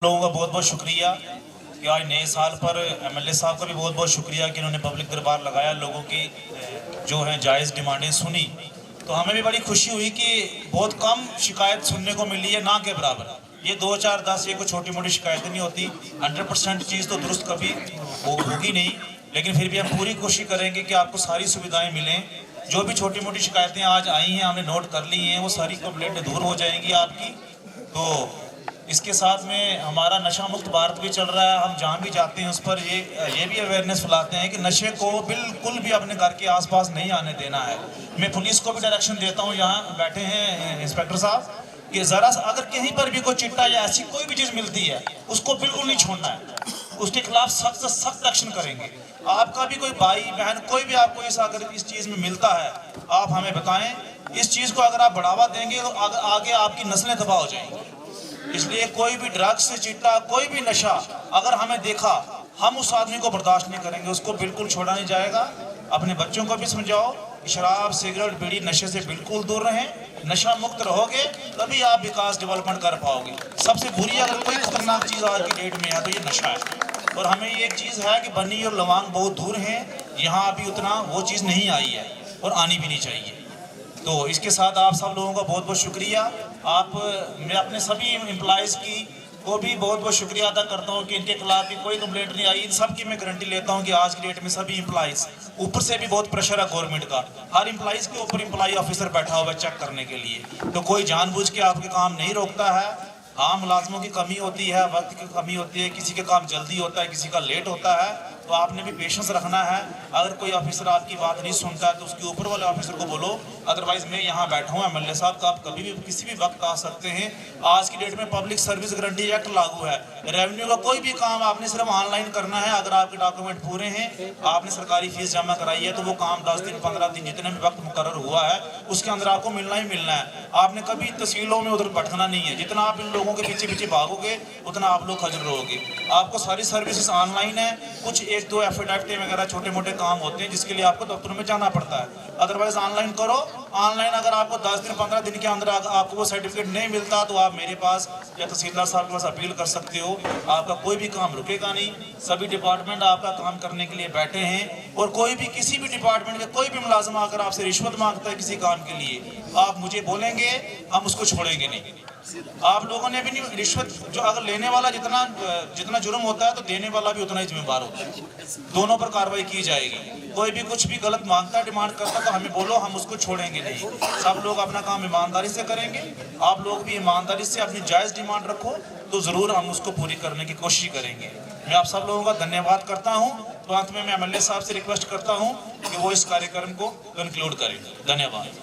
लोगों का बहुत बहुत शुक्रिया कि आज नए साल पर एमएलए साहब का भी बहुत बहुत शुक्रिया कि उन्होंने पब्लिक दरबार लगाया, लोगों की जो हैं जायज़ डिमांडें सुनी। तो हमें भी बड़ी खुशी हुई कि बहुत कम शिकायत सुनने को मिली है, ना के बराबर। ये 2 4 10 ये कोई छोटी मोटी शिकायतें नहीं होती। 100% चीज़ तो दुरुस्त कभी होगी नहीं, लेकिन फिर भी हम पूरी कोशिश करेंगे कि आपको सारी सुविधाएँ मिलें। जो भी छोटी मोटी शिकायतें आज आई हैं हमने नोट कर ली हैं, वो सारी कंप्लेंटें दूर हो जाएंगी आपकी। तो इसके साथ में हमारा नशा मुक्त भारत भी चल रहा है। हम जहाँ भी जाते हैं उस पर ये भी अवेयरनेस फैलाते हैं कि नशे को बिल्कुल भी अपने घर के आसपास नहीं आने देना है। मैं पुलिस को भी डायरेक्शन देता हूँ, यहाँ बैठे हैं इंस्पेक्टर साहब, कि ज़रा अगर कहीं पर भी कोई चिट्टा या ऐसी कोई भी चीज़ मिलती है उसको बिल्कुल नहीं छोड़ना है, उसके खिलाफ सख्त से सख्त एक्शन करेंगे। आपका भी कोई भाई बहन कोई भी आपको अगर इस चीज़ में मिलता है आप हमें बताएं। इस चीज़ को अगर आप बढ़ावा देंगे तो आगे आपकी नस्लें तबाह हो जाएंगी। इसलिए कोई भी ड्रग्स से चिट्टा कोई भी नशा अगर हमें देखा, हम उस आदमी को बर्दाश्त नहीं करेंगे, उसको बिल्कुल छोड़ा नहीं जाएगा। अपने बच्चों को भी समझाओ कि शराब सिगरेट बीड़ी नशे से बिल्कुल दूर रहें। नशा मुक्त रहोगे तभी आप विकास डेवलपमेंट कर पाओगे। सबसे बुरी अगर कोई खतरनाक चीज़ आज की डेट में है तो ये नशा है। और हमें ये एक चीज़ है कि बन्नी और लवांग बहुत दूर हैं, यहाँ अभी उतना वो चीज़ नहीं आई है और आनी भी नहीं चाहिए। तो इसके साथ आप सब लोगों का बहुत बहुत शुक्रिया। मैं अपने सभी एम्प्लॉयज़ को भी बहुत बहुत शुक्रिया अदा करता हूँ कि इनके खिलाफ भी कोई कंप्लेंट नहीं आई। इन सब की मैं गारंटी लेता हूँ कि आज की डेट में सभी एम्प्लॉयज़, ऊपर से भी बहुत प्रेशर है गवर्नमेंट का, हर एम्प्लॉयज़ के ऊपर एम्प्लॉय ऑफिसर बैठा हुआ है चेक करने के लिए। तो कोई जानबूझ के आपके काम नहीं रोकता है। हाँ, मुलाजमों की कमी होती है, वक्त की कमी होती है, किसी के काम जल्दी होता है, किसी का लेट होता है, तो आपने भी पेशेंस रखना है। अगर कोई ऑफिसर आपकी बात नहीं सुनता है तो उसके ऊपर वाले ऑफिसर को बोलो। अदरवाइज मैं यहाँ बैठा हूँ एमएलए साहब का, आप कभी भी किसी भी वक्त आ सकते हैं। आज की डेट में पब्लिक सर्विस गारंटी एक्ट लागू है। रेवेन्यू का कोई भी काम आपने सिर्फ ऑनलाइन करना है। अगर आपके डॉक्यूमेंट पूरे हैं, आपने सरकारी फीस जमा कराई है, तो वो काम 10 दिन 15 दिन जितने भी वक्त मुकर्रर हुआ है उसके अंदर आपको मिलना ही मिलना है। आपने कभी तहसीलों में उधर भटकना नहीं है। जितना आप इन लोगों के पीछे पीछे भागोगे उतना आप लोग खजल रहोगे। आपको सारी सर्विसेज ऑनलाइन है। कुछ 1-2 एफिडेविट वगैरह छोटे मोटे काम होते हैं जिसके लिए आपको दफ्तरों में जाना पड़ता है। अदरवाइज ऑनलाइन करो। ऑनलाइन अगर आपको 10 दिन 15 दिन के अंदर आपको वो सर्टिफिकेट नहीं मिलता तो आप मेरे पास या तहसीलदार साहब के पास अपील कर सकते हो। आपका कोई भी काम रुकेगा नहीं। सभी डिपार्टमेंट आपका काम करने के लिए बैठे हैं। और कोई भी किसी भी डिपार्टमेंट के कोई भी मुलाजिम अगर आपसे रिश्वत मांगता है किसी काम के लिए, आप मुझे बोलेंगे, हम उसको छोड़ेंगे नहीं। आप लोगों ने भी नहीं रिश्वत, जो अगर लेने वाला जितना जुर्म होता है तो देने वाला भी उतना ही जिम्मेदार होता है। दोनों पर कार्रवाई की जाएगी। कोई भी कुछ भी गलत मांगता है, डिमांड करता है तो हमें बोलो, हम उसको छोड़ेंगे नहीं। सब लोग अपना काम ईमानदारी से करेंगे। आप लोग भी ईमानदारी से अपनी जायज़ डिमांड रखो तो ज़रूर हम उसको पूरी करने की कोशिश करेंगे। मैं आप सब लोगों का धन्यवाद करता हूँ। तो अंत में मैं एमएलए साहब से रिक्वेस्ट करता हूँ कि वो इस कार्यक्रम को कंक्लूड करें। धन्यवाद।